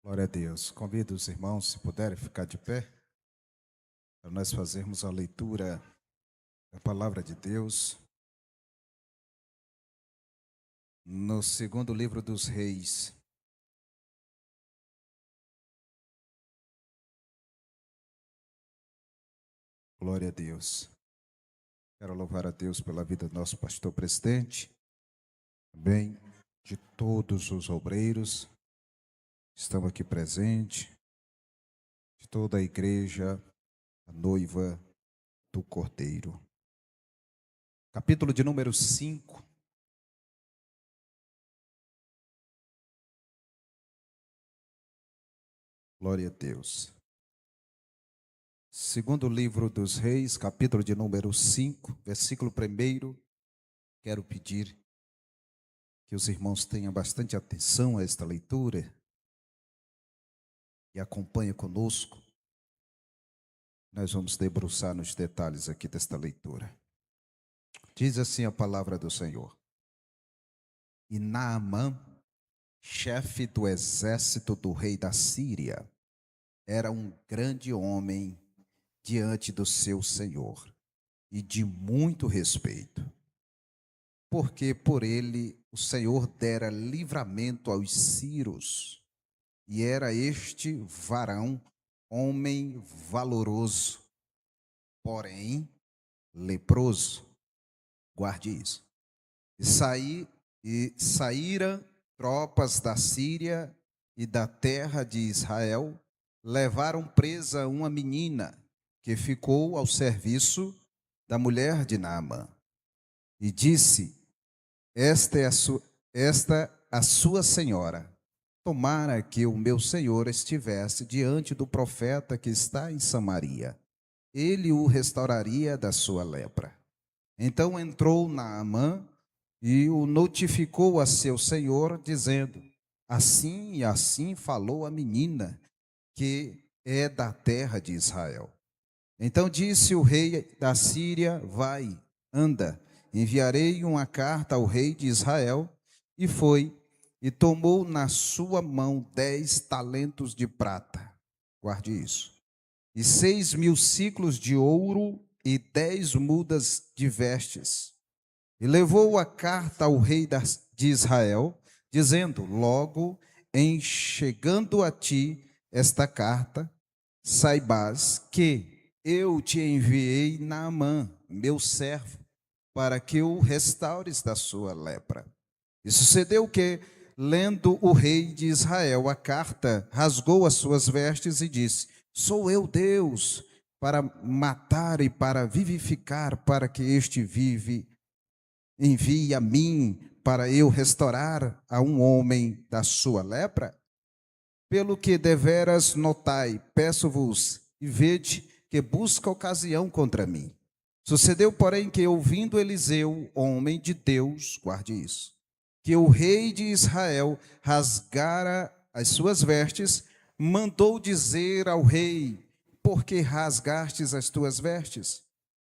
Glória a Deus. Convido os irmãos, se puderem, ficar de pé, para nós fazermos a leitura da palavra de Deus no segundo livro dos Reis. Glória a Deus. Quero louvar a Deus pela vida do nosso pastor presidente, também de todos os obreiros que estão aqui presentes, de toda a igreja, a noiva do Cordeiro. Capítulo de número 5. Glória a Deus. Segundo livro dos Reis, capítulo de número 5, versículo 1. Quero pedir que os irmãos tenham bastante atenção a esta leitura e acompanhem conosco. Nós vamos debruçar nos detalhes aqui desta leitura. Diz assim a palavra do Senhor. E Naamã, chefe do exército do rei da Síria, era um grande homem diante do seu senhor e de muito respeito, porque por ele o Senhor dera livramento aos sírios, e era este varão homem valoroso, porém leproso. Guarde isso. E saíram tropas da Síria e da terra de Israel, levaram presa uma menina que ficou ao serviço da mulher de Naamã. E disse: esta a sua senhora. Tomara que o meu senhor estivesse diante do profeta que está em Samaria. Ele o restauraria da sua lepra. Então entrou Naamã e o notificou a seu senhor, dizendo: assim e assim falou a menina, que é da terra de Israel. Então disse o rei da Síria: vai, anda, enviarei uma carta ao rei de Israel. E foi, e tomou na sua mão 10 talentos de prata, guarde isso, e 6.000 siclos de ouro e 10 mudas de vestes. E levou a carta ao rei de Israel, dizendo: logo em chegando a ti esta carta, saibas que eu te enviei Naamã, meu servo, para que o restaures da sua lepra. E sucedeu que, lendo o rei de Israel a carta, rasgou as suas vestes e disse: sou eu Deus, para matar e para vivificar, para que este vive, envie a mim, para eu restaurar a um homem da sua lepra? Pelo que deveras notai, peço-vos e vede que busca ocasião contra mim. Sucedeu, porém, que ouvindo Eliseu, homem de Deus, guarde isso, que o rei de Israel rasgara as suas vestes, mandou dizer ao rei: por que rasgastes as tuas vestes?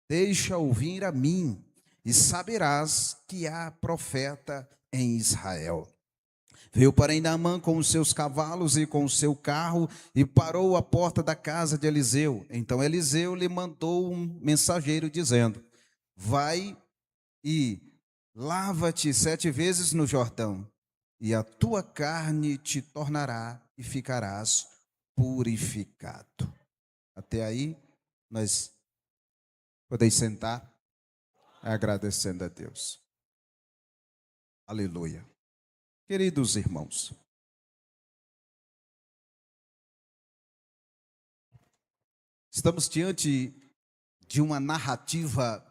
Deixa ouvir a mim, e saberás que há profeta em Israel. Veio, porém, Naamã com os seus cavalos e com o seu carro e parou à porta da casa de Eliseu. Então Eliseu lhe mandou um mensageiro dizendo: vai e lava-te 7 vezes no Jordão, e a tua carne te tornará e ficarás purificado. Até aí, nós podemos sentar agradecendo a Deus. Aleluia. Queridos irmãos, estamos diante de uma narrativa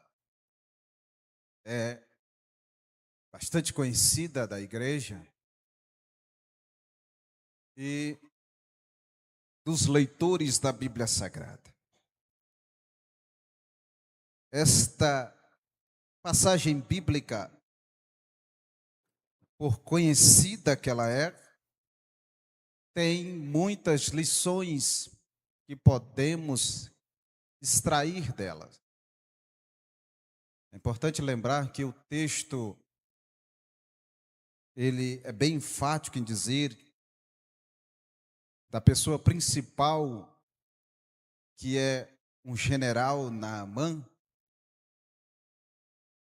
bastante conhecida da igreja e dos leitores da Bíblia Sagrada. Esta passagem bíblica, por conhecida que ela é, tem muitas lições que podemos extrair dela. É importante lembrar que o texto ele é bem enfático em dizer da pessoa principal, que é um general Naamã.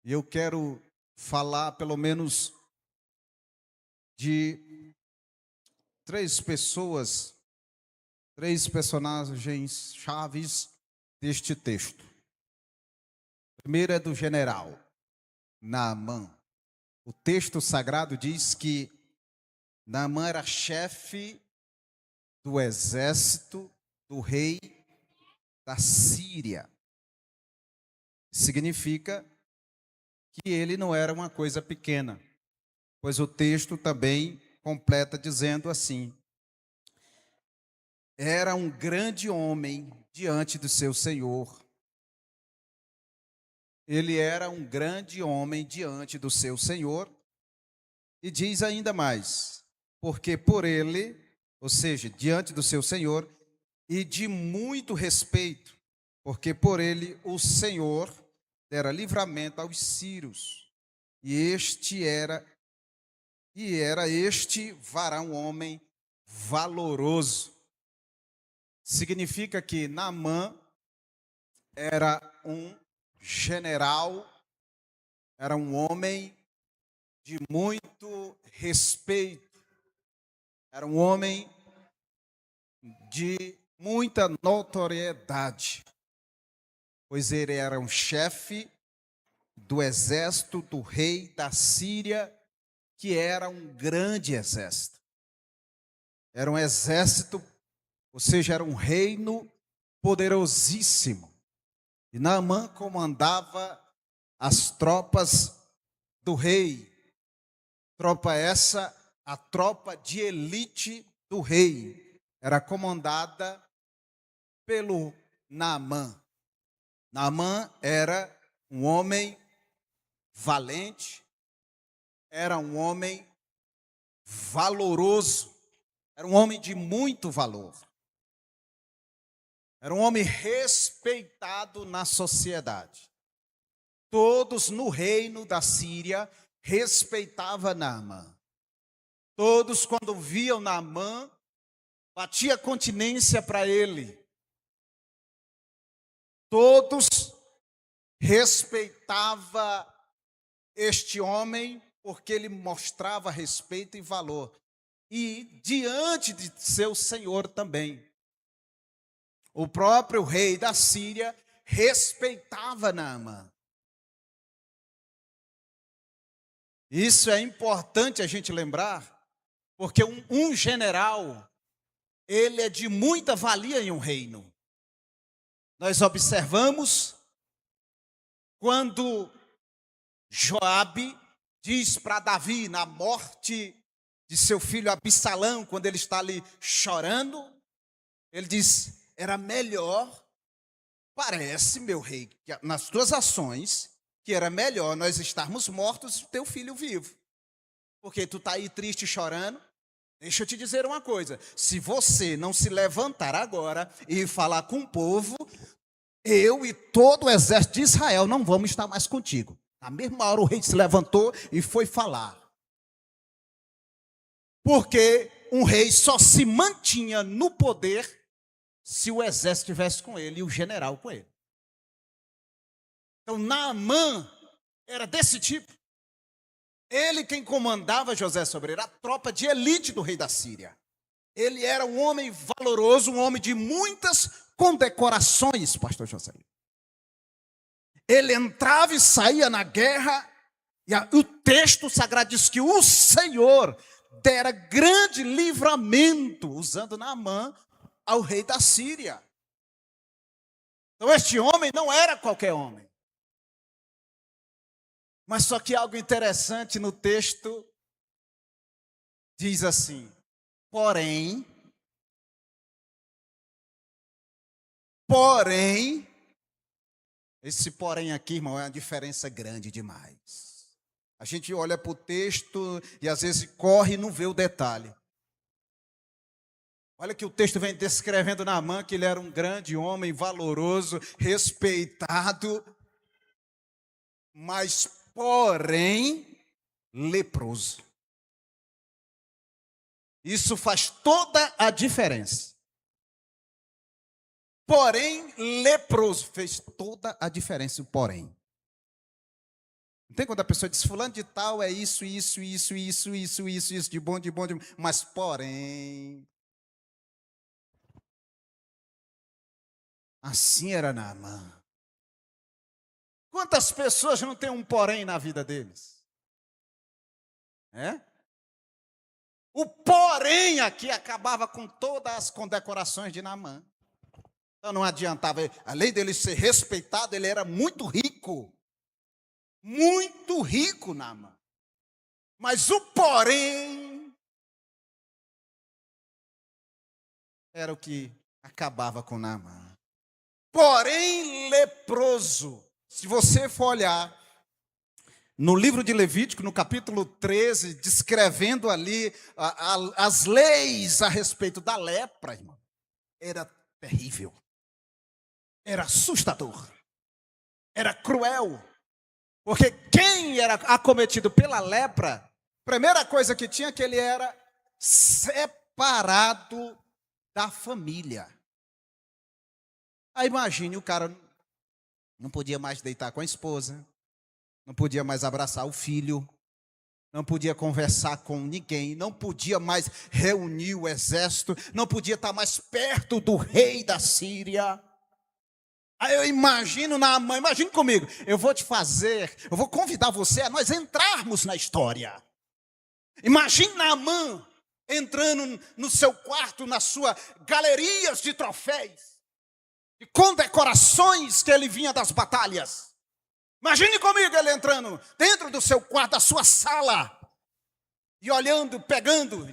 E eu quero falar pelo menos de três pessoas, três personagens chaves deste texto. A primeira é do general Naamã. O texto sagrado diz que Naamã era chefe do exército do rei da Síria. Significa que ele não era uma coisa pequena, pois o texto também completa dizendo assim: era um grande homem diante do seu senhor. Ele era um grande homem diante do seu senhor. E diz ainda mais: porque por ele, ou seja, diante do seu senhor, e de muito respeito, porque por ele o Senhor dera livramento aos sírios. E era este varão homem valoroso. Significa que Naamã era um general, era um homem de muito respeito, era um homem de muita notoriedade, pois ele era um chefe do exército do rei da Síria, que era um grande exército. Era um exército, ou seja, era um reino poderosíssimo. E Naamã comandava as tropas do rei. Tropa essa, a tropa de elite do rei. Era comandada pelo Naamã. Naamã era um homem valente, era um homem valoroso, era um homem de muito valor. Era um homem respeitado na sociedade. Todos no reino da Síria respeitavam Naamã. Todos, quando viam Naamã, batia continência para ele. Todos respeitavam este homem porque ele mostrava respeito e valor. E diante de seu senhor também. O próprio rei da Síria respeitava Naamã. Isso é importante a gente lembrar, porque um general, ele é de muita valia em um reino. Nós observamos quando Joabe diz para Davi, na morte de seu filho Absalão, quando ele está ali chorando, ele diz: era melhor, parece, meu rei, que nas tuas ações, que era melhor nós estarmos mortos e teu filho vivo. Porque tu está aí triste chorando. Deixa eu te dizer uma coisa: se você não se levantar agora e falar com o povo, eu e todo o exército de Israel não vamos estar mais contigo. Na mesma hora o rei se levantou e foi falar. Porque um rei só se mantinha no poder se o exército estivesse com ele e o general com ele. Então Naamã era desse tipo. Ele quem comandava, José Sobreira, a tropa de elite do rei da Síria. Ele era um homem valoroso, um homem de muitas condecorações, pastor José. Ele entrava e saía na guerra, e o texto sagrado diz que o Senhor dera grande livramento, usando Naamã, ao rei da Síria. Então este homem não era qualquer homem. Mas só que algo interessante no texto diz assim: porém, esse porém aqui, irmão, é uma diferença grande demais. A gente olha para o texto e às vezes corre e não vê o detalhe. Olha que o texto vem descrevendo Naamã que ele era um grande homem, valoroso, respeitado, mas porém leproso. Isso faz toda a diferença. Porém, leproso fez toda a diferença, o porém. Não tem quando a pessoa diz, fulano de tal é isso, de bom, mas porém... Assim era Naamã. Quantas pessoas não têm um porém na vida deles? O porém aqui acabava com todas as condecorações de Naamã. Então não adiantava, além dele ser respeitado, ele era muito rico. Muito rico, Naamã. Mas o porém era o que acabava com Naamã. Porém leproso. Se você for olhar no livro de Levítico, no capítulo 13, descrevendo ali as leis a respeito da lepra, irmão, era terrível. Era assustador. Era cruel. Porque quem era acometido pela lepra, a primeira coisa que tinha que ele era separado da família. Aí imagine, o cara não podia mais deitar com a esposa, não podia mais abraçar o filho, não podia conversar com ninguém, não podia mais reunir o exército, não podia estar mais perto do rei da Síria. Aí eu imagino Naamã, imagine comigo, eu vou convidar você a nós entrarmos na história. Imagine Naamã entrando no seu quarto, na sua galerias de troféus, de condecorações que ele vinha das batalhas. Imagine comigo ele entrando dentro do seu quarto, da sua sala, e olhando, pegando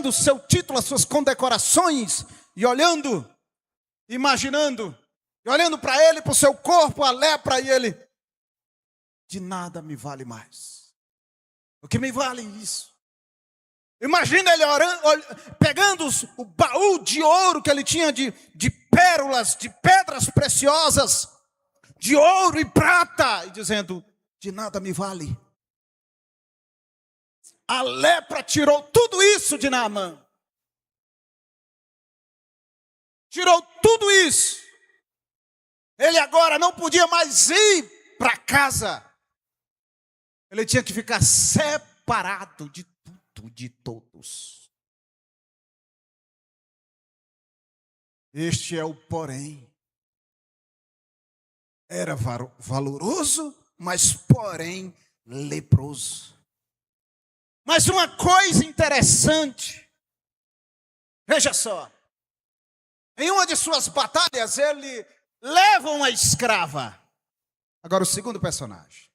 o seu título, as suas condecorações, e olhando, imaginando, e olhando para ele, para o seu corpo, a lepra, e ele, de nada me vale mais. O que me vale isso? Imagina ele pegando o baú de ouro que ele tinha de pérolas, de pedras preciosas, de ouro e prata, e dizendo, de nada me vale. A lepra tirou tudo isso de Naamã. Tirou tudo isso. Ele agora não podia mais ir para casa. Ele tinha que ficar separado de tudo, de todos. Este é o porém. Era valoroso, mas porém leproso. Mas uma coisa interessante, veja só, em uma de suas batalhas ele leva uma escrava. Agora o segundo personagem,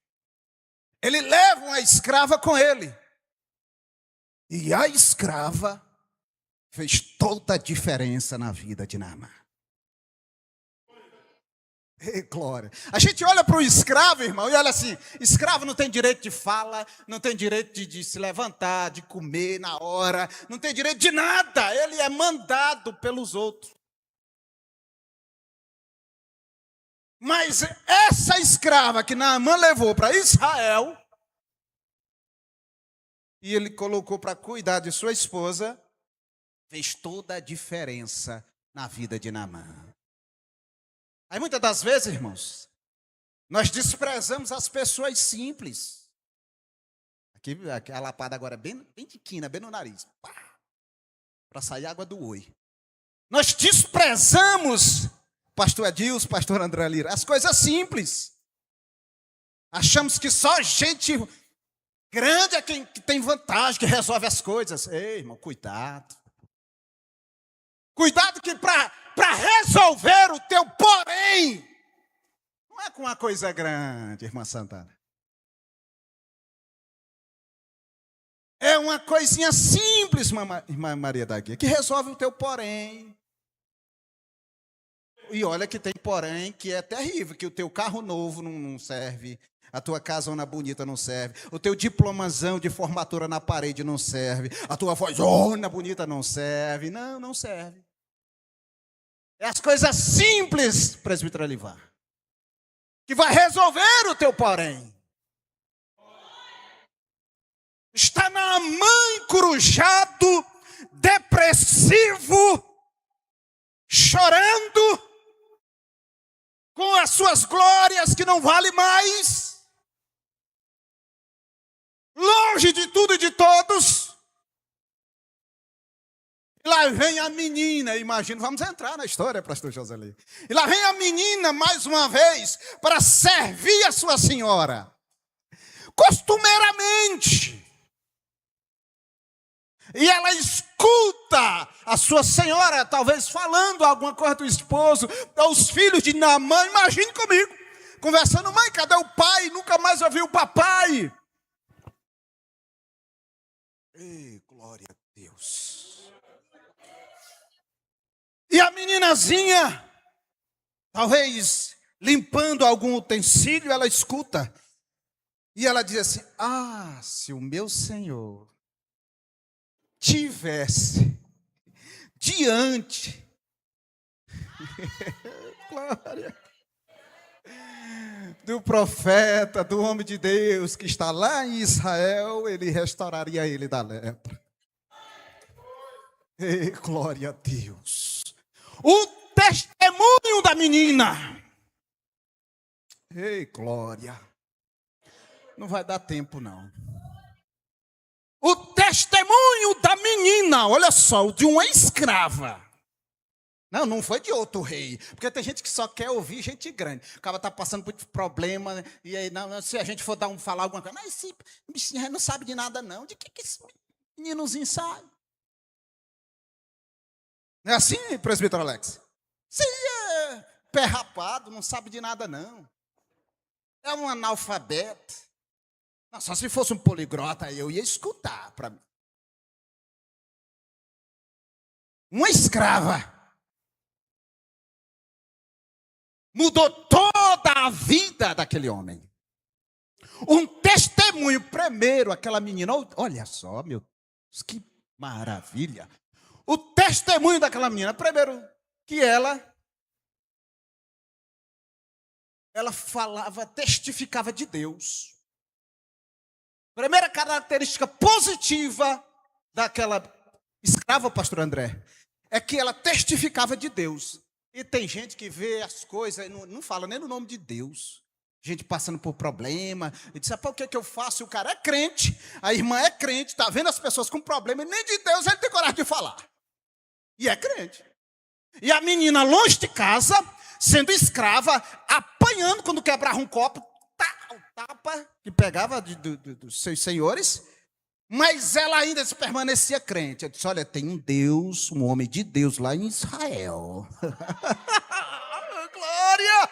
ele leva uma escrava com ele, e a escrava fez toda a diferença na vida de Naamã. Ei, glória. A gente olha para o escravo, irmão, e olha assim, escravo não tem direito de fala, não tem direito de se levantar, de comer na hora, não tem direito de nada, ele é mandado pelos outros. Mas essa escrava que Naamã levou para Israel, e ele colocou para cuidar de sua esposa, fez toda a diferença na vida de Naamã. Aí muitas das vezes, irmãos, nós desprezamos as pessoas simples. Aqui a lapada agora bem de quina, bem no nariz. Para sair água do oi. Nós desprezamos, pastor Edilson, pastor André Lira, as coisas simples. Achamos que só gente grande é quem tem vantagem, que resolve as coisas. Ei, irmão, cuidado. Cuidado que para resolver o teu porém, não é com uma coisa grande, irmã Santana. É uma coisinha simples, irmã Maria da Guia, que resolve o teu porém. E olha que tem porém que é terrível, que o teu carro novo não serve, a tua casona bonita não serve, o teu diplomazão de formatura na parede não serve, a tua vozona bonita não serve. Não serve. É as coisas simples, presbítero Alivar, que vai resolver o teu porém. Está Naamã encurujado, depressivo, chorando, com as suas glórias que não vale mais, longe de tudo e de todos. E lá vem a menina, imagina, vamos entrar na história, pastor Joseli. E lá vem a menina mais uma vez para servir a sua senhora. Costumeiramente. E ela escuta a sua senhora, talvez falando alguma coisa do esposo, aos filhos de Naamã, imagine comigo, conversando, mãe, cadê o pai? Nunca mais ouvi o papai. Ei, glória a Deus. E a meninazinha, talvez limpando algum utensílio, ela escuta. E ela diz assim, se o meu Senhor tivesse diante, glória, do profeta, do homem de Deus que está lá em Israel, ele restauraria ele da lepra. Ei, glória a Deus. O testemunho da menina. Ei, glória. Não vai dar tempo, não. O testemunho da menina, olha só, de uma escrava. Não foi de outro rei. Porque tem gente que só quer ouvir gente grande. O cara está passando por problema, né? E aí, se a gente for falar alguma coisa, mas esse bichinho não sabe de nada, não. De que esse meninozinho sabe? Não é assim, presbítero Alex? Sim, é pé rapado, não sabe de nada, não. É um analfabeto. Não, só se fosse um poliglota, eu ia escutar para mim. Uma escrava mudou toda a vida daquele homem. Um testemunho, primeiro, aquela menina, olha só, meu Deus, que maravilha. O testemunho daquela menina, primeiro, que ela falava, testificava de Deus. Primeira característica positiva daquela escrava, pastor André, é que ela testificava de Deus. E tem gente que vê as coisas e não fala nem no nome de Deus. Gente passando por problema. E diz, o que eu faço? E o cara é crente, a irmã é crente, está vendo as pessoas com problema, e nem de Deus ele tem coragem de falar. E é crente. E a menina longe de casa, sendo escrava, apanhando quando quebrava um copo, tapa que pegava dos seus senhores, mas ela ainda permanecia crente. Eu disse, olha, tem um Deus, um homem de Deus lá em Israel. Glória!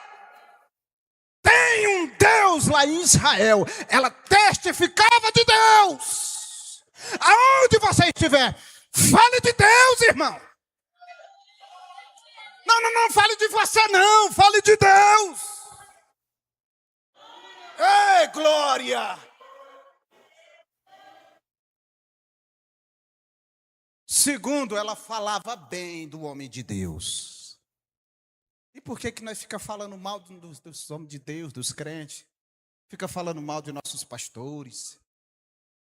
Tem um Deus lá em Israel. Ela testificava de Deus. Aonde você estiver, fale de Deus, irmão. Não fale de você não, fale de Deus. Ei, glória! Segundo, ela falava bem do homem de Deus. E por que nós ficamos falando mal dos homens de Deus, dos crentes? Fica falando mal de nossos pastores,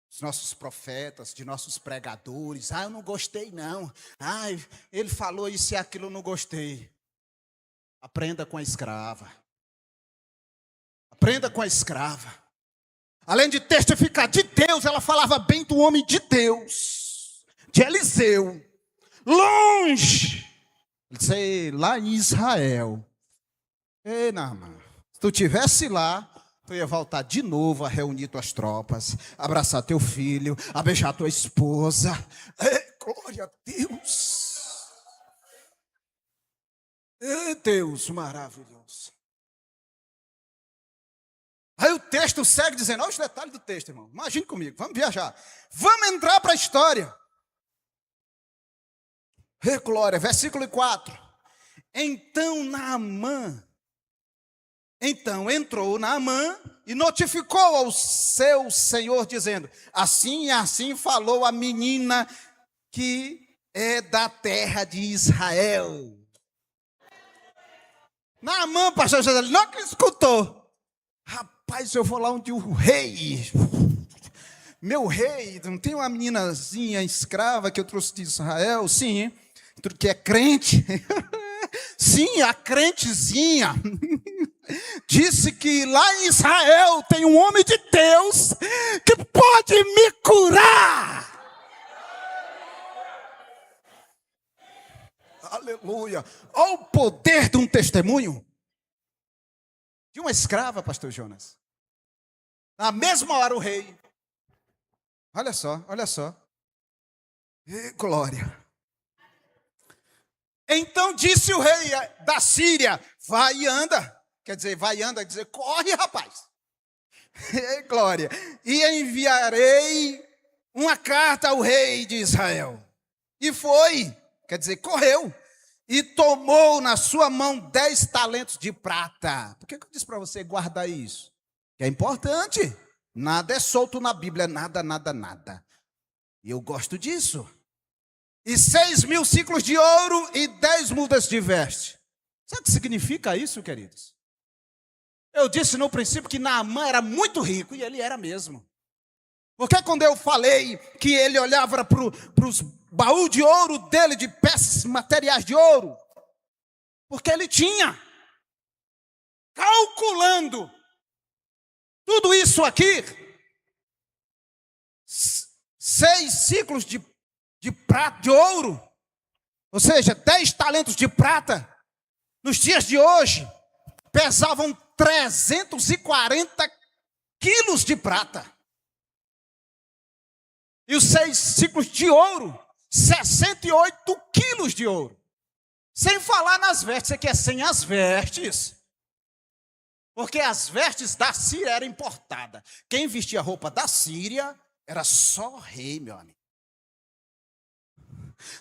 dos nossos profetas, de nossos pregadores. Eu não gostei não. Ele falou isso e aquilo, eu não gostei. Aprenda com a escrava. Aprenda com a escrava. Além de testificar de Deus, ela falava bem do homem de Deus, de Eliseu, longe, sei, lá em Israel. Ei, Naamã, se tu estivesse lá, tu ia voltar de novo a reunir tuas tropas, abraçar teu filho, a beijar tua esposa. Ei, glória a Deus. Ei, Deus maravilhoso. Aí o texto segue dizendo, olha os detalhes do texto, irmão. Imagine comigo, vamos viajar. Vamos entrar para a história. Glória, versículo 4. Então entrou Naamã e notificou ao seu senhor, dizendo, assim e assim falou a menina que é da terra de Israel. Naamã, pastor José, não escutou. Rapaz, eu vou lá onde o rei Meu rei, não tem uma meninazinha escrava que eu trouxe de Israel? Sim, que é crente. Sim, a crentezinha disse que lá em Israel tem um homem de Deus que pode me curar. Aleluia. Olha o poder de um testemunho de uma escrava, pastor Jonas. Na mesma hora o rei, olha só. Glória. Então disse o rei da Síria, vai e anda. Quer dizer, vai e anda, quer dizer, corre, rapaz. Glória. E enviarei uma carta ao rei de Israel. E foi, quer dizer, correu. E tomou na sua mão 10 talentos de prata. Por que eu disse para você guardar isso? Que é importante. Nada é solto na Bíblia, nada. E eu gosto disso. E 6.000 ciclos de ouro e 10 mudas de veste. Sabe o que significa isso, queridos? Eu disse no princípio que Naamã era muito rico, e ele era mesmo. Porque quando eu falei que ele olhava para os baús de ouro dele, de peças, materiais de ouro, porque ele tinha, calculando tudo isso aqui, 6 ciclos de prata, de ouro, ou seja, 10 talentos de prata, nos dias de hoje, pesavam 340 quilos de prata. E os 6 ciclos de ouro, 68 quilos de ouro. Sem falar nas vestes, você quer sem as vestes. Porque as vestes da Síria eram importadas. Quem vestia a roupa da Síria era só o rei, meu amigo.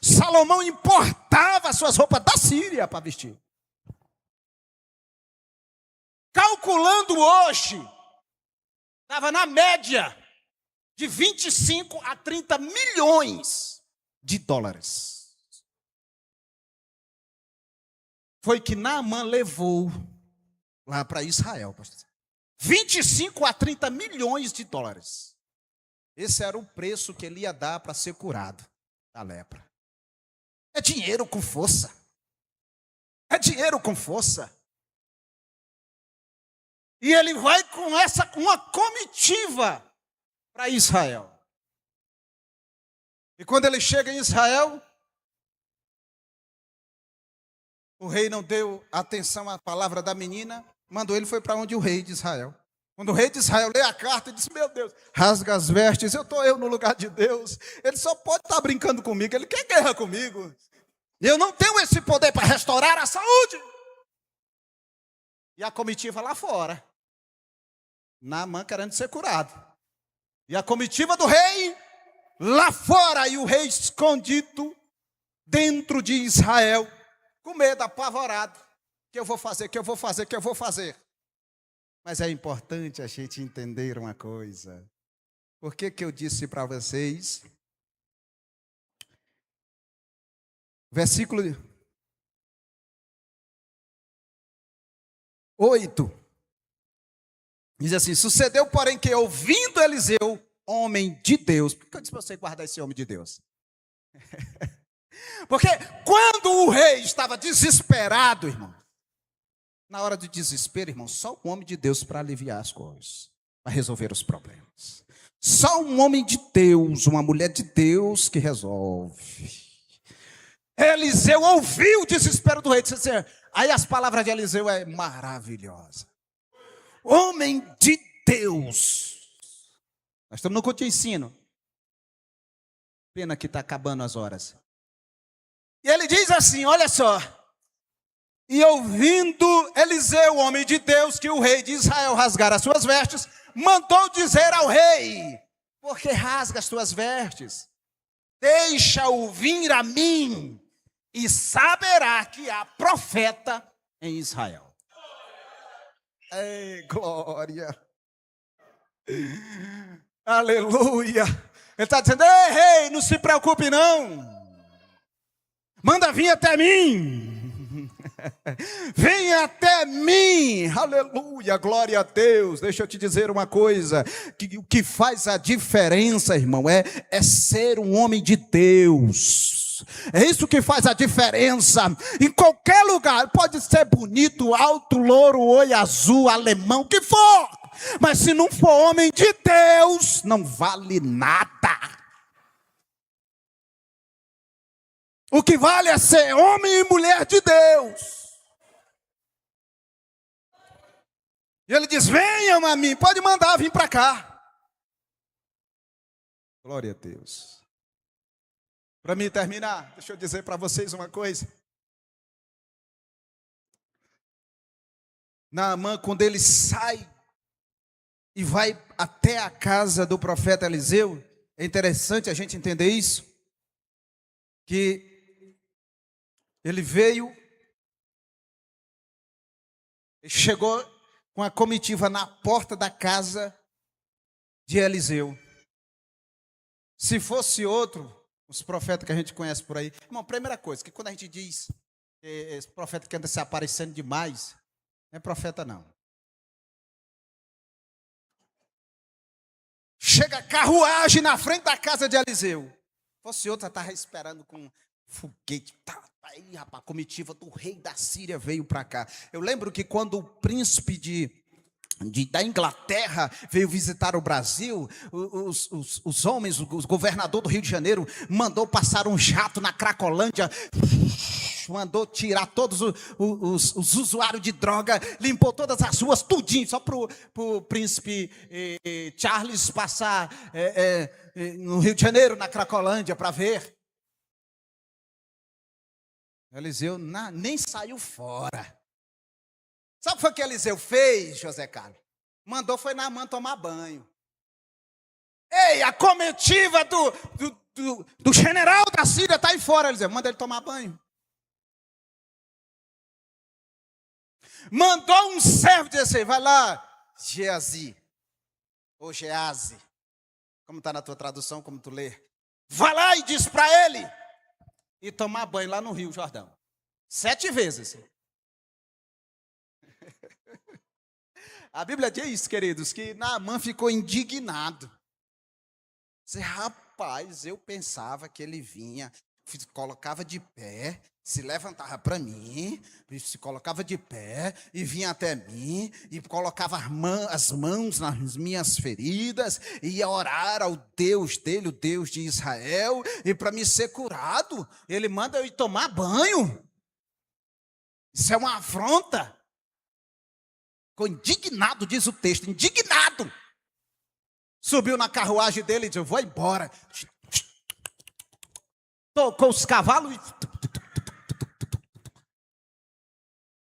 Salomão importava as suas roupas da Síria para vestir. Calculando hoje, estava na média de 25 a 30 milhões de dólares. Foi que Naamã levou lá para Israel, pastor. 25 a 30 milhões de dólares. Esse era o preço que ele ia dar para ser curado da lepra. É dinheiro com força. É dinheiro com força. E ele vai com uma comitiva para Israel. E quando ele chega em Israel, o rei não deu atenção à palavra da menina, mandou ele foi para onde o rei de Israel. Quando o rei de Israel lê a carta, ele disse, meu Deus, rasga as vestes, eu no lugar de Deus. Ele só pode estar brincando comigo, ele quer guerra comigo. Eu não tenho esse poder para restaurar a saúde. E a comitiva lá fora. Naamã querendo ser curado. E a comitiva do rei lá fora. E o rei escondido dentro de Israel. Com medo, apavorado. Que eu vou fazer. Mas é importante a gente entender uma coisa. Por que eu disse para vocês? Versículo 8. Diz assim, sucedeu, porém, que ouvindo Eliseu, homem de Deus. Por que eu disse para você guardar esse homem de Deus? Porque quando o rei estava desesperado, irmão, na hora do desespero, irmão, só um homem de Deus para aliviar as coisas, para resolver os problemas. Só um homem de Deus, uma mulher de Deus que resolve. Eliseu ouviu o desespero do rei. Disse assim, aí as palavras de Eliseu é maravilhosa. Homem de Deus. Nós estamos no culto de ensino. Pena que está acabando as horas. E ele diz assim, olha só. E ouvindo Eliseu, homem de Deus, que o rei de Israel rasgara as suas vestes, mandou dizer ao rei, por que rasga as tuas vestes? Deixa-o vir a mim, e saberá que há profeta em Israel. Ei, glória. Aleluia. Ele está dizendo, ei, rei, não se preocupe não. Manda vir até mim. Venha até mim, aleluia, glória a Deus. Deixa eu te dizer uma coisa, que o que faz a diferença, irmão, é ser um homem de Deus. É isso que faz a diferença. Em qualquer lugar, pode ser bonito, alto, louro, olho azul, alemão, o que for, mas se não for homem de Deus, não vale nada. O que vale é ser homem e mulher de Deus. E ele diz: venham a mim, pode mandar vir para cá. Glória a Deus. Para mim terminar, deixa eu dizer para vocês uma coisa. Naamã, quando ele sai e vai até a casa do profeta Eliseu, é interessante a gente entender isso, que ele veio, chegou com a comitiva na porta da casa de Eliseu. Se fosse outro, os profetas que a gente conhece por aí, irmão, primeira coisa, que quando a gente diz que esse profeta que anda se aparecendo demais, não é profeta não. Chega carruagem na frente da casa de Eliseu. Se fosse outro, estava esperando com foguete, aí, rapaz, a comitiva do rei da Síria veio para cá. Eu lembro que quando o príncipe da Inglaterra veio visitar o Brasil, os homens, o governador do Rio de Janeiro mandou passar um jato na Cracolândia, mandou tirar todos os usuários de droga, limpou todas as ruas, tudinho, só para o príncipe Charles passar no Rio de Janeiro, na Cracolândia, para ver. Eliseu nem saiu fora. Sabe o que foi que Eliseu fez, José Carlos? Mandou foi Naamã tomar banho. Ei, a comitiva do general da Síria está aí fora, Eliseu. Manda ele tomar banho. Mandou um servo dizer assim: vai lá, Geazi, ou Geazi, como está na tua tradução, como tu lê. Vai lá e diz para ele e tomar banho lá no Rio Jordão. 7 vezes. A Bíblia diz, queridos, que Naamã ficou indignado. Disse: rapaz, eu pensava que ele vinha, se colocava de pé, se levantava para mim, se colocava de pé e vinha até mim e colocava as mãos nas minhas feridas e ia orar ao Deus dele, o Deus de Israel, e para me ser curado, ele manda eu ir tomar banho. Isso é uma afronta. Ficou indignado, diz o texto, indignado. Subiu na carruagem dele e disse: eu vou embora. Tocou os cavalos e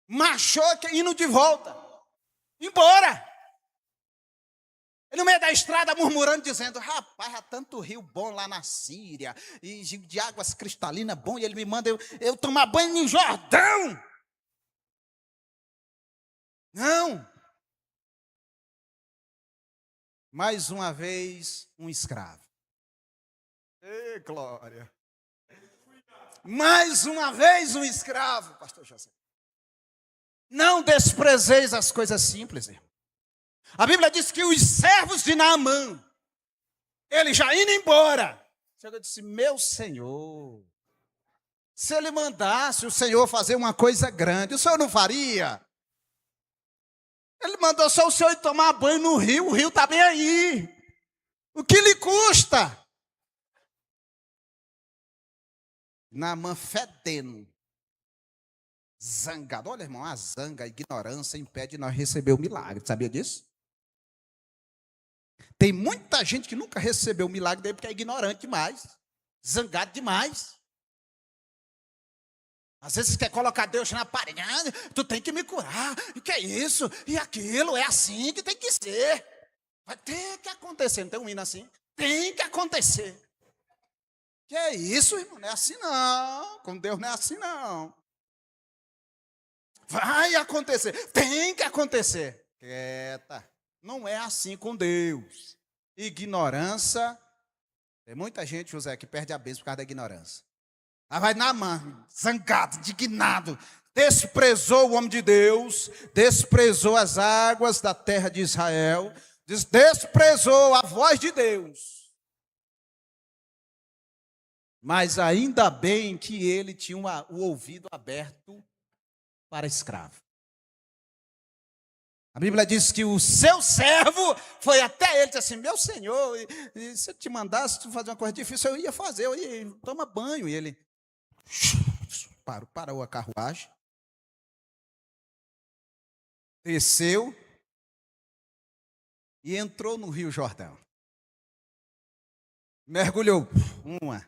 marchou indo de volta. Embora. E no meio da estrada murmurando, dizendo: rapaz, há tanto rio bom lá na Síria, e de águas cristalinas bom, e ele me manda eu tomar banho em Jordão. Não. Mais uma vez, um escravo. Ei, glória. Mais uma vez, um escravo, pastor José. Não desprezeis as coisas simples, irmão. A Bíblia diz que os servos de Naamã, ele já indo embora, chegou e disse: meu Senhor, se ele mandasse o Senhor fazer uma coisa grande, o Senhor não faria? Ele mandou só o senhor ir tomar banho no rio, o rio está bem aí. O que lhe custa? Naamã fedendo, zangado. Olha, irmão, a zanga, a ignorância impede nós receber o milagre. Sabia disso? Tem muita gente que nunca recebeu o milagre dele porque é ignorante demais, zangado demais. Às vezes quer colocar Deus na parede: tu tem que me curar, e que é isso, e aquilo, é assim que tem que ser. Vai ter que acontecer, não tem um hino assim? Tem que acontecer. Que é isso, irmão? Não é assim não, com Deus não é assim não. Vai acontecer, tem que acontecer. Quieta, não é assim com Deus. Ignorância, tem muita gente, José, que perde a bênção por causa da ignorância. Aí vai Naamã, zangado, indignado. desprezou o homem de Deus, desprezou as águas da terra de Israel, desprezou a voz de Deus. Mas ainda bem que ele tinha o ouvido aberto para escravo. A Bíblia diz que o seu servo foi até ele e disse assim: meu senhor, se eu te mandasse tu fazer uma coisa difícil, eu ia fazer, eu ia tomar banho. E ele parou a carruagem, desceu e entrou no Rio Jordão. Mergulhou, uma,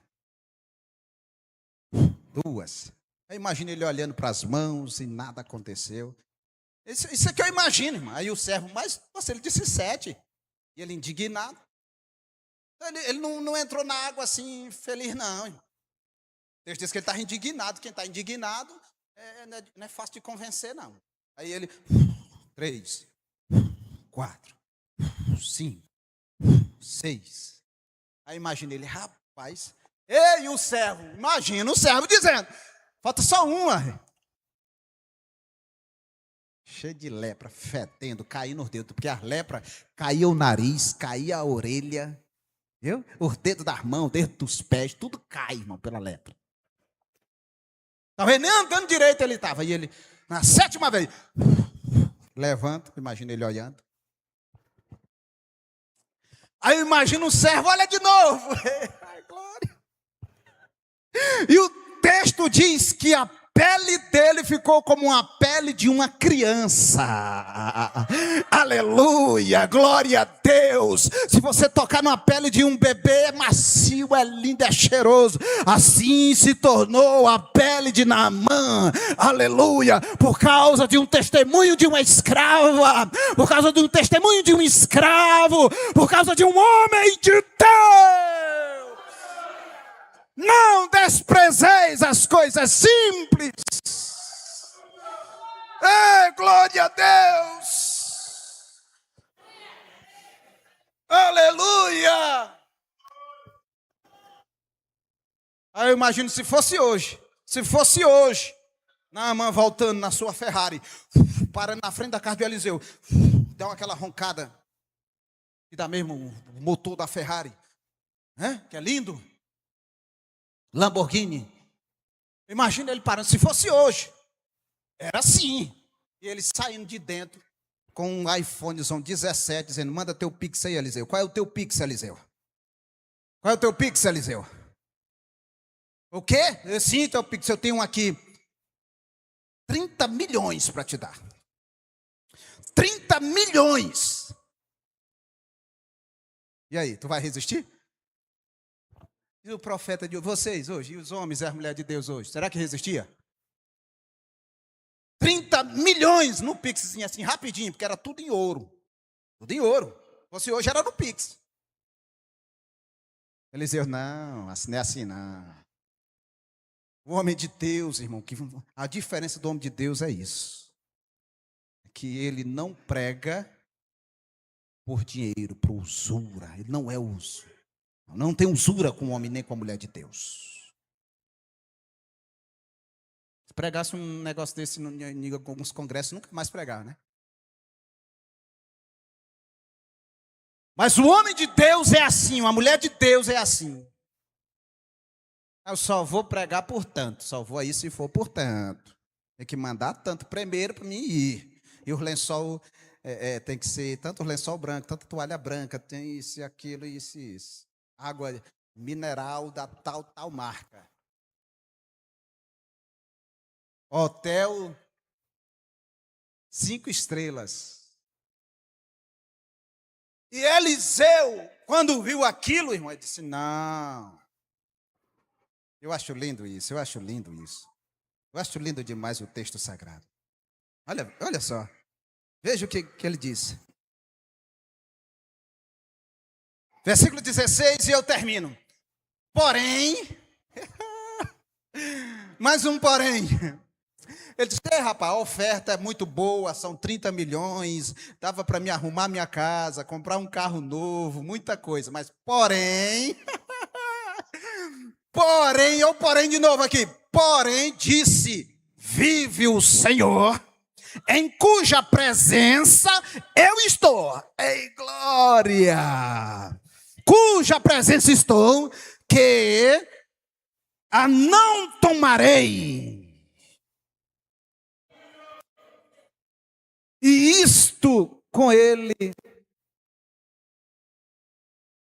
duas. Aí imagina ele olhando para as mãos e nada aconteceu. Isso é que eu imagino, irmão. Aí o servo, mas ele disse 7. E ele indignado. Ele não entrou na água assim, feliz não, irmão. Deus diz que ele estava indignado. Quem está indignado não é fácil de convencer, não. Aí ele, 3, 4, 5, 6. Aí imagina ele, rapaz. Ei, o servo, imagina o servo dizendo, falta só uma. Cheio de lepra, fedendo, caindo nos dedos, porque a lepra caía o nariz, caía a orelha, viu? Os dedos das mãos, dedos dos pés, tudo cai, irmão, pela lepra. Talvez nem andando direito ele estava. E ele, na 7ª vez, levanta, imagina ele olhando. Aí imagina o servo, olha de novo. Ai, glória. E o texto diz que a pele dele ficou como uma pele de uma criança. Aleluia, glória a Deus. Se você tocar numa pele de um bebê, é macio, é lindo, é cheiroso. Assim se tornou a pele de Naamã. Aleluia, por causa de um testemunho de uma escrava, por causa de um testemunho de um escravo, por causa de um homem de Deus. Não desprezeis as coisas simples. Ei, glória a Deus. Aleluia. Aí eu imagino se fosse hoje. Naamã voltando na sua Ferrari, parando na frente da casa de Eliseu, dá aquela roncada, e dá mesmo o motor da Ferrari, que é lindo. Lamborghini. Imagina ele parando. Se fosse hoje, era assim. E ele saindo de dentro com um iPhonezão 17, dizendo: manda teu Pix aí, Eliseu. Qual é o teu Pix, Eliseu? Qual é o teu Pix, Eliseu? O quê? Sim, teu Pix. Eu tenho aqui 30 milhões para te dar. 30 milhões. E aí, tu vai resistir? E o profeta de vocês hoje, e os homens e as mulheres de Deus hoje, será que resistia? 30 milhões no Pix, assim, rapidinho, porque era tudo em ouro. Tudo em ouro. Se fosse hoje, era no Pix. Eliseu, não, assim não é assim, não. O homem de Deus, irmão, a diferença do homem de Deus é isso. Que ele não prega por dinheiro, por usura. Ele não é uso. Não tem usura com o homem nem com a mulher de Deus. Se pregasse um negócio desse em alguns congressos, nunca mais pregar, né? Mas o homem de Deus é assim, a mulher de Deus é assim. Eu só vou pregar por tanto, só vou aí se for por tanto. Tem que mandar tanto primeiro para mim ir. E o lençol tem que ser tanto lençol branco, tanto toalha branca, tem isso, aquilo, isso. Água mineral da tal marca. Hotel 5 estrelas. E Eliseu, quando viu aquilo, irmão, ele disse: não. Eu acho lindo isso. Eu acho lindo demais o texto sagrado. Olha só. Veja o que ele disse. Versículo 16, e eu termino. Porém, mais um porém. Ele disse: rapaz, a oferta é muito boa, são 30 milhões, dava para me arrumar minha casa, comprar um carro novo, muita coisa. Mas porém, porém de novo aqui, porém disse: vive o Senhor, em cuja presença eu estou. Ei, glória! Cuja presença estou, que a não tomarei. E isto com ele,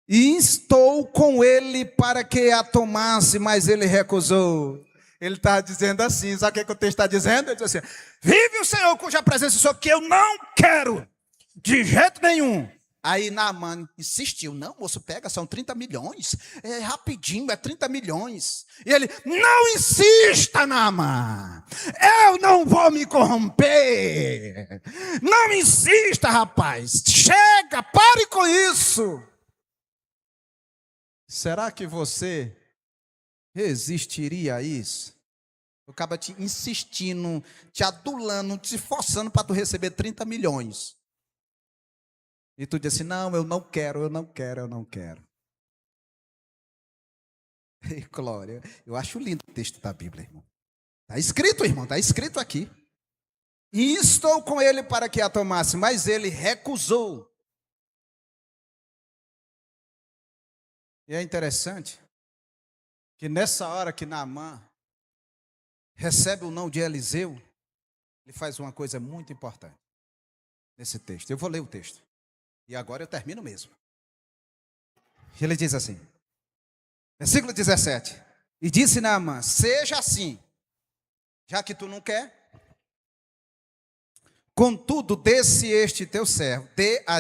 e estou com ele para que a tomasse, mas ele recusou. Ele está dizendo assim, sabe o que o texto está dizendo? Ele diz assim: vive o Senhor cuja presença sou, que eu não quero, de jeito nenhum. Aí Naamã insistiu: não, moço, pega, são 30 milhões, é rapidinho, é 30 milhões. E ele: não insista, Naamã, eu não vou me corromper. Não insista, rapaz, chega, pare com isso. Será que você resistiria a isso? O cara te insistindo, te adulando, te forçando para tu receber 30 milhões. E tu diz assim: não, eu não quero, eu não quero, eu não quero. Ei, glória, eu acho lindo o texto da Bíblia, irmão. Está escrito, irmão, está escrito aqui. E estou com ele para que a tomasse, mas ele recusou. E é interessante que nessa hora que Naamã recebe o não de Eliseu, ele faz uma coisa muito importante nesse texto. Eu vou ler o texto. E agora eu termino mesmo. Ele diz assim, versículo 17. E disse Naamã: seja assim, já que tu não quer, contudo, dê a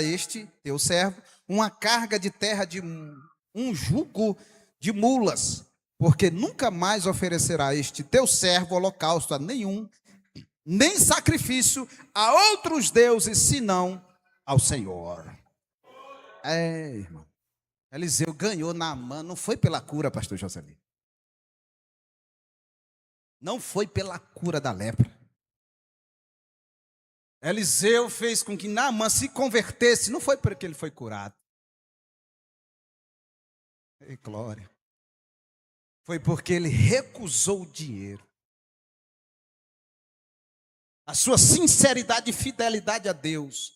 este teu servo uma carga de terra de um jugo de mulas, porque nunca mais oferecerá este teu servo holocausto a nenhum, nem sacrifício a outros deuses, senão ao Senhor. Irmão, Eliseu ganhou Naamã, não foi pela cura, pastor Joselino. Não foi pela cura da lepra. Eliseu fez com que Naamã se convertesse, não foi porque ele foi curado. Ei, glória. Foi porque ele recusou o dinheiro. A sua sinceridade e fidelidade a Deus.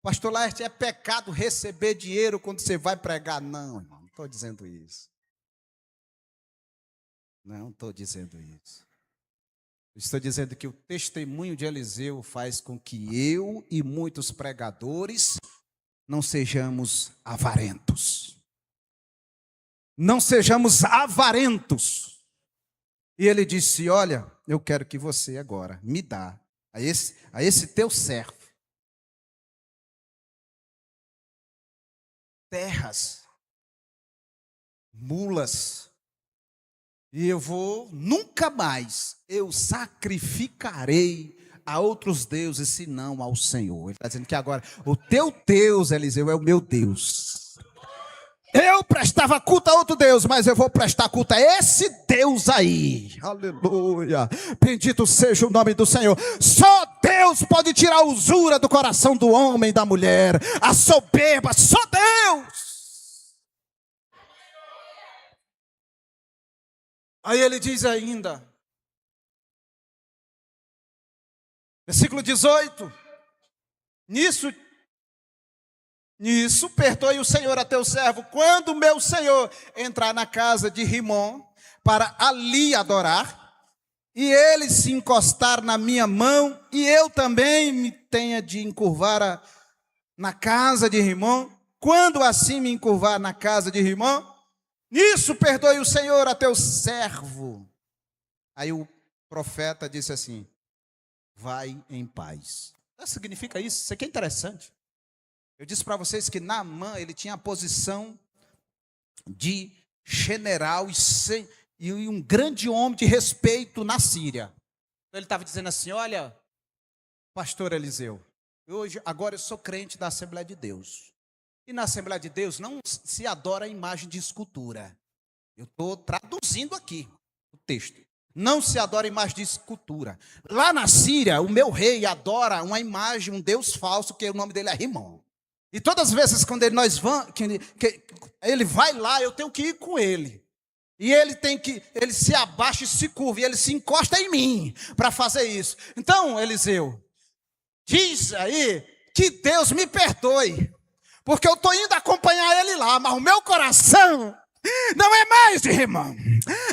Pastor Laerte, é pecado receber dinheiro quando você vai pregar? Não, irmão, não estou dizendo isso. Não estou dizendo isso. Estou dizendo que o testemunho de Eliseu faz com que eu e muitos pregadores não sejamos avarentos. Não sejamos avarentos. E ele disse: olha, eu quero que você agora me dá a esse teu servo terras, mulas, e eu nunca mais eu sacrificarei a outros deuses, senão ao Senhor. Ele está dizendo que agora o teu Deus, Eliseu, é o meu Deus. Eu prestava culto a outro Deus, mas eu vou prestar culto a esse Deus aí. Aleluia. Bendito seja o nome do Senhor. Só Deus pode tirar a usura do coração do homem e da mulher. A soberba, só Deus. Aí ele diz ainda, versículo 18. Nisso perdoe o Senhor a teu servo, quando o meu senhor entrar na casa de Rimom, para ali adorar, e ele se encostar na minha mão, e eu também me tenha de encurvar na casa de Rimom, quando assim me encurvar na casa de Rimom, nisso perdoe o Senhor a teu servo. Aí o profeta disse assim: vai em paz. O que significa isso? Isso aqui é interessante. Eu disse para vocês que Naamã, ele tinha a posição de general e um grande homem de respeito na Síria. Então ele estava dizendo assim: olha, pastor Eliseu, agora eu sou crente da Assembleia de Deus. E na Assembleia de Deus não se adora a imagem de escultura. Eu estou traduzindo aqui o texto. Não se adora a imagem de escultura. Lá na Síria, o meu rei adora uma imagem, um Deus falso, que o nome dele é Rimom. E todas as vezes quando ele vai lá, eu tenho que ir com ele. E ele se abaixa e se curva, e ele se encosta em mim para fazer isso. Então, Eliseu, diz aí que Deus me perdoe, porque eu estou indo acompanhar ele lá, mas o meu coração não é mais de irmão,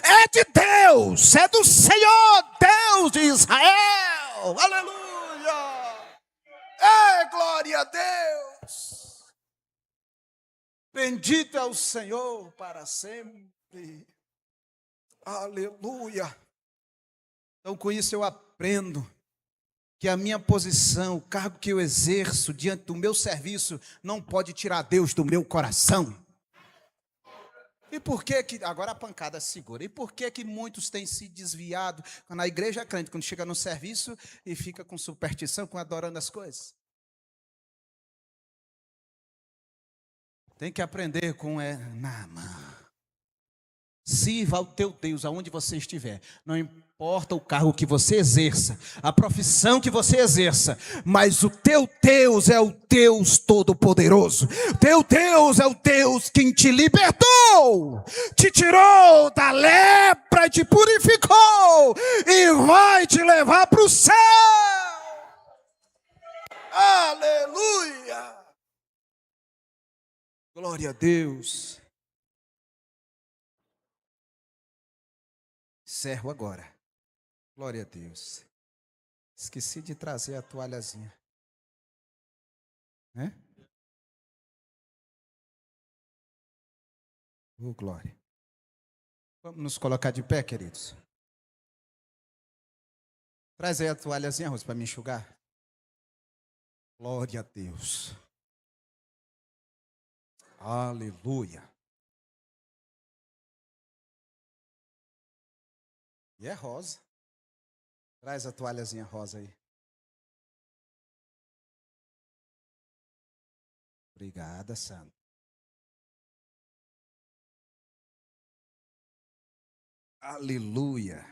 é de Deus, é do Senhor, Deus de Israel. Aleluia! Glória a Deus! Bendito é o Senhor para sempre. Aleluia! Então com isso eu aprendo que a minha posição, o cargo que eu exerço diante do meu serviço não pode tirar Deus do meu coração. E por que agora a pancada segura, e por que muitos têm se desviado quando a igreja é crente, quando chega no serviço e fica com superstição, com adorando as coisas? Tem que aprender com Naamã. Sirva ao teu Deus aonde você estiver. Não importa o cargo que você exerça, a profissão que você exerça, mas o teu Deus é o Deus Todo-Poderoso. Teu Deus é o Deus que te libertou, te tirou da lepra, te purificou e vai te levar para o céu. Aleluia! Glória a Deus. Encerro agora. Glória a Deus. Esqueci de trazer a toalhazinha. Glória. Vamos nos colocar de pé, queridos. Traz aí a toalhazinha, Rosa, para me enxugar. Glória a Deus. Aleluia. E é rosa. Traz a toalhazinha rosa aí. Obrigada, Sandra. Aleluia.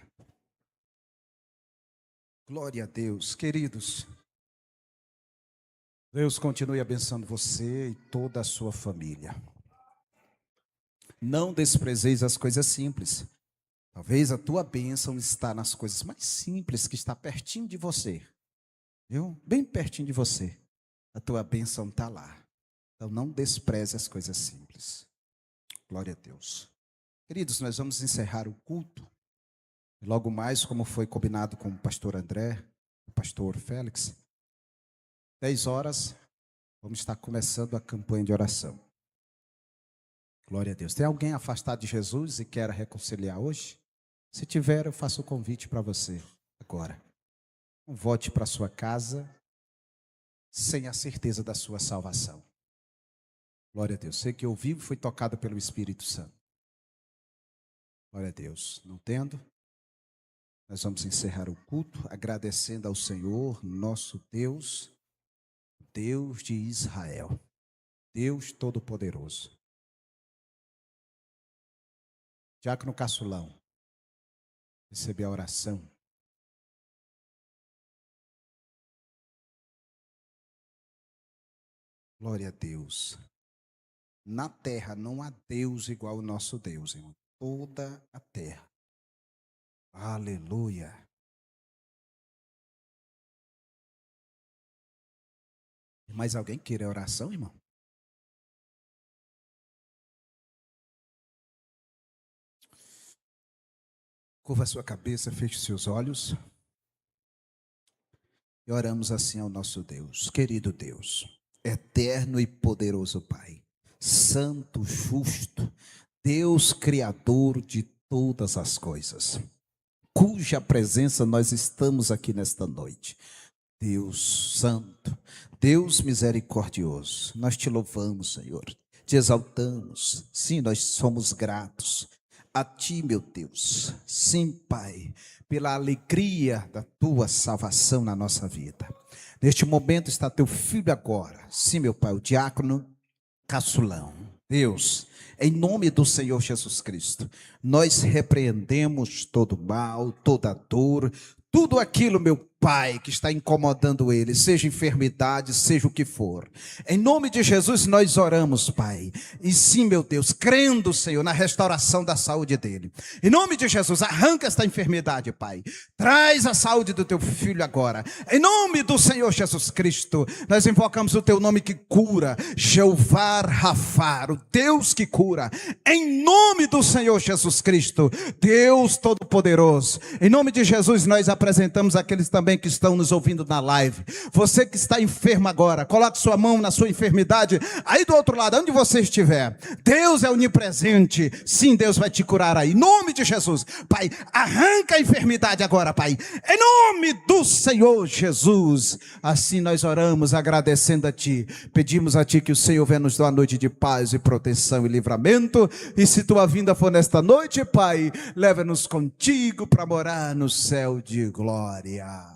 Glória a Deus. Queridos, Deus continue abençoando você e toda a sua família. Não desprezeis as coisas simples. Talvez a tua bênção está nas coisas mais simples que está pertinho de você. Viu? Bem pertinho de você. A tua bênção está lá. Então não despreze as coisas simples. Glória a Deus. Queridos, nós vamos encerrar o culto. E logo mais, como foi combinado com o pastor André, o pastor Félix, 10 horas, vamos estar começando a campanha de oração. Glória a Deus. Tem alguém afastado de Jesus e quer reconciliar hoje? Se tiver, eu faço o convite para você agora. Não volte para sua casa sem a certeza da sua salvação. Glória a Deus. Sei que ouviu e foi tocado pelo Espírito Santo. Glória a Deus. Não tendo, nós vamos encerrar o culto agradecendo ao Senhor, nosso Deus, Deus de Israel, Deus Todo-Poderoso. Diácono Caçulão, receber a oração. Glória a Deus. Na terra não há Deus igual ao nosso Deus, irmão. Toda a terra. Aleluia. Mais alguém queira oração, irmão? Curva a sua cabeça, feche seus olhos. E oramos assim ao nosso Deus. Querido Deus, eterno e poderoso Pai, santo, justo, Deus criador de todas as coisas, cuja presença nós estamos aqui nesta noite. Deus santo, Deus misericordioso, nós te louvamos, Senhor, te exaltamos. Sim, nós somos gratos a ti, meu Deus. Sim, Pai, pela alegria da tua salvação na nossa vida. Neste momento está teu filho agora. Sim, meu Pai, o diácono Caçulão. Deus, em nome do Senhor Jesus Cristo, nós repreendemos todo mal, toda dor, tudo aquilo, meu Pai, que está incomodando ele, seja enfermidade, seja o que for. Em nome de Jesus nós oramos, Pai. E sim, meu Deus, crendo, Senhor, na restauração da saúde dele. Em nome de Jesus, arranca esta enfermidade, Pai. Traz a saúde do teu filho agora. Em nome do Senhor Jesus Cristo, nós invocamos o teu nome que cura, Jeová Rafa, o Deus que cura. Em nome do Senhor Jesus Cristo, Deus Todo-Poderoso. Em nome de Jesus nós apresentamos aqueles também que estão nos ouvindo na live. Você que está enfermo agora, coloque sua mão na sua enfermidade, aí do outro lado, onde você estiver. Deus é onipresente. Sim, Deus vai te curar aí. Em nome de Jesus, Pai, arranca a enfermidade agora, Pai. Em nome do Senhor Jesus. Assim nós oramos, agradecendo a Ti. Pedimos a Ti que o Senhor venha nos dar uma noite de paz e proteção e livramento. E se Tua vinda for nesta noite, Pai, leva-nos contigo para morar no céu de glória.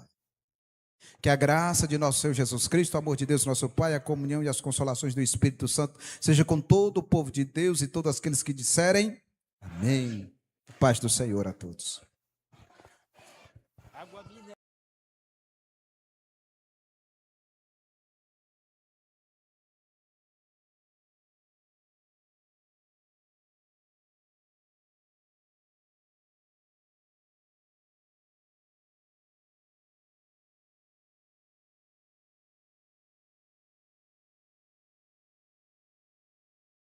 Que a graça de nosso Senhor Jesus Cristo, o amor de Deus, nosso Pai, a comunhão e as consolações do Espírito Santo seja com todo o povo de Deus e todos aqueles que disserem amém. Paz do Senhor a todos.